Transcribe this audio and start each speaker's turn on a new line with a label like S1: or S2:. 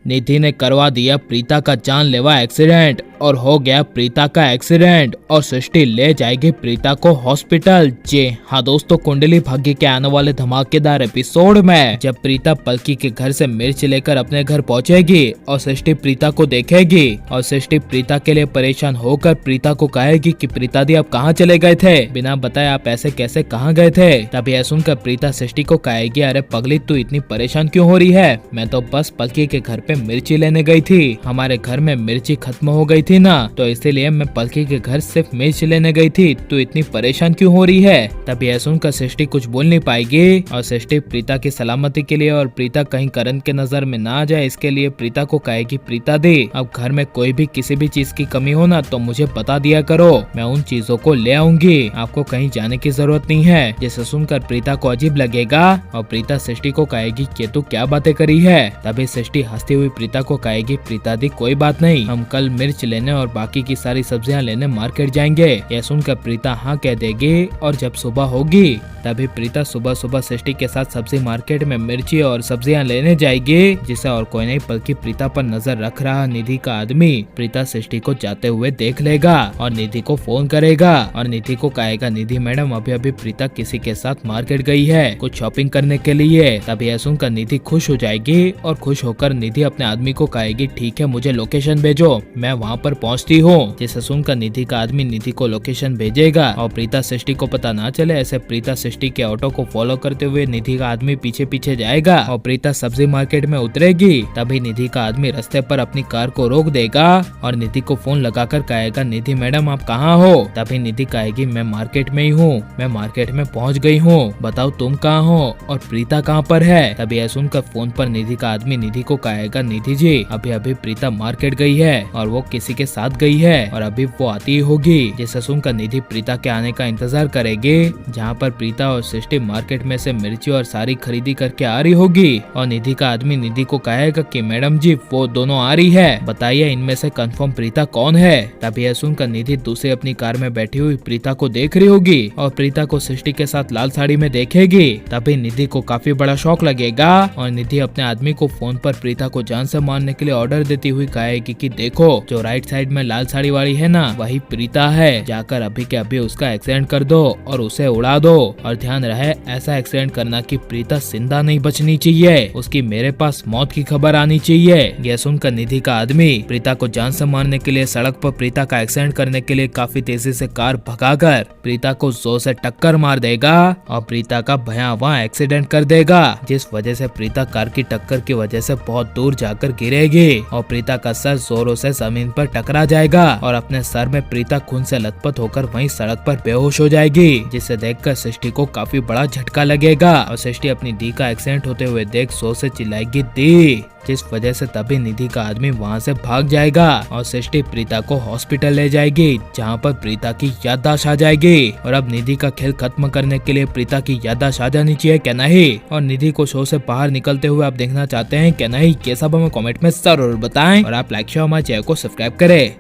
S1: निधि ने करवा दिया प्रीता का जानलेवा एक्सीडेंट और हो गया प्रीता का एक्सीडेंट और सृष्टि ले जाएगी प्रीता को हॉस्पिटल। जी हाँ दोस्तों, कुंडली भाग्य के आने वाले धमाकेदार एपिसोड में जब प्रीता पलकी के घर से मिर्च लेकर अपने घर पहुंचेगी और सृष्टि प्रीता को देखेगी और सृष्टि प्रीता के लिए परेशान होकर प्रीता को कहेगी कि प्रीता दी आप कहाँ चले गए थे, बिना बताए आप ऐसे कैसे कहाँ गए थे। तभी यह सुनकर प्रीता सृष्टि को कहेगी, अरे पगली तू इतनी परेशान क्यों हो रही है, मैं तो बस पलकी के घर पे मिर्ची लेने गई थी, हमारे घर में मिर्ची खत्म हो गई थी ना, तो इसीलिए मैं पलकी के घर सिर्फ मिर्च लेने गई थी, तू इतनी परेशान क्यों हो रही है। तभी यह सुनकर सृष्टि कुछ बोल नहीं पाएगी और सृष्टि प्रीता की सलामती के लिए और प्रीता कहीं करण के नजर में ना आ जाए इसके लिए प्रीता को कहेगी, प्रीता दी अब घर में कोई भी किसी भी चीज की कमी हो ना तो मुझे बता दिया करो, मैं उन चीजों को ले आऊंगी, आपको कहीं जाने की जरूरत नहीं है। जिसे सुनकर प्रीता को अजीब लगेगा और प्रीता सृष्टि को कहेगी कि तू क्या बातें करी है। तभी सृष्टि हंसती हुई प्रीता को कहेगी, प्रीता दी कोई बात नहीं, हम कल मिर्च लेने और बाकी की सारी सब्जियां लेने मार्केट जाएंगे। यह सुनकर प्रीता हाँ कह देगी और जब सुबह होगी तभी प्रीता सुबह सुबह सृष्टि के साथ सब्जी मार्केट में मिर्ची और सब्जियां लेने जाएगी, जिसे और कोई नहीं बल्कि प्रीता पर नजर रख रहा निधि का आदमी प्रीता सृष्टि को जाते हुए देख लेगा और निधि को फोन करेगा और निधि को कहेगा, निधि मैडम अभी अभी प्रीता किसी के साथ मार्केट गई है कुछ शॉपिंग करने के लिए। तभी यह सुनकर निधि खुश हो जाएगी और खुश होकर निधि अपने आदमी को कहेगी, ठीक है मुझे लोकेशन भेजो, मैं वहाँ पर पहुँचती हूँ। जिसे सुनकर निधि का आदमी निधि को लोकेशन भेजेगा और प्रीता सृष्टि को पता ना चले ऐसे प्रीता सृष्टि के ऑटो को फॉलो करते हुए निधि का आदमी पीछे पीछे जाएगा और प्रीता सब्जी मार्केट में उतरेगी। तभी निधि का आदमी रास्ते पर अपनी कार को रोक देगा और निधि को फोन लगाकर कहेगा, निधि मैडम आप कहाँ हो। तभी निधि कहेगी, मैं मार्केट में ही हूँ, मैं मार्केट में पहुँच गई हूँ, बताओ तुम कहाँ हो और प्रीता कहाँ पर है। तभी यह सुनकर फोन पर निधि का आदमी निधि को कहेगा, निधि जी अभी अभी प्रीता मार्केट गई है और वो किसी के साथ गई है और अभी वो आती ही होगी। जिसे सुनकर निधि प्रीता के आने का इंतजार करेगी, जहाँ पर प्रीता और सृष्टि मार्केट में से मिर्ची और सारी खरीदी करके आ रही होगी और निधि का आदमी निधि को कहेगा कि मैडम जी वो दोनों आ रही है, बताइए इनमें से कंफर्म प्रीता कौन है। तभी यह सुनकर निधि दूसरी अपनी कार में बैठी हुई प्रीता को देख रही होगी और प्रीता को सृष्टि के साथ लाल साड़ी में देखेगी। तभी निधि को काफी बड़ा शौक लगेगा और निधि अपने आदमी को फोन पर प्रीता को जान से मारने के लिए ऑर्डर देती हुई कहेगी कि देखो जो राइट साइड में लाल साड़ी वाली है ना वही प्रीता है, जाकर अभी के अभी उसका एक्सीडेंट कर दो और उसे उड़ा दो और ध्यान रहे ऐसा एक्सीडेंट करना कि प्रीता जिंदा नहीं बचनी चाहिए, उसकी मेरे पास मौत की खबर आनी चाहिए। यह सुनकर निधि का आदमी प्रीता को जान से मारने के लिए सड़क पर प्रीता का एक्सीडेंट करने के लिए काफी तेजी से कार भगाकर प्रीता को जोर से टक्कर मार देगा और प्रीता का भयावह एक्सीडेंट कर देगा, जिस वजह से प्रीता कार की टक्कर की वजह से बहुत दूर जाकर गिरेगी और प्रीता का सर जोरों से जमीन पर टकरा जाएगा और अपने सर में प्रीता खून से लथपथ होकर वहीं सड़क पर बेहोश हो जाएगी, जिसे देखकर सृष्टि को काफी बड़ा झटका लगेगा और सृष्टि अपनी दी का एक्सीडेंट होते हुए देख जोर से चिल्लाएगी दी, जिस वजह से तभी निधि का आदमी वहां से भाग जाएगा और सृष्टि प्रीता को हॉस्पिटल ले जाएगी, जहां पर प्रीता की याददाश्त आ जाएगी और अब निधि का खेल खत्म करने के लिए प्रीता की याददाश्त आ जानी चाहिए क्या नहीं, और निधि को शो से बाहर निकलते हुए आप देखना चाहते हैं क्या नहीं, ये सब हमें कमेंट में जरूर बताएं और आप लाइक शेयर हमारे चैनल को सब्सक्राइब करें।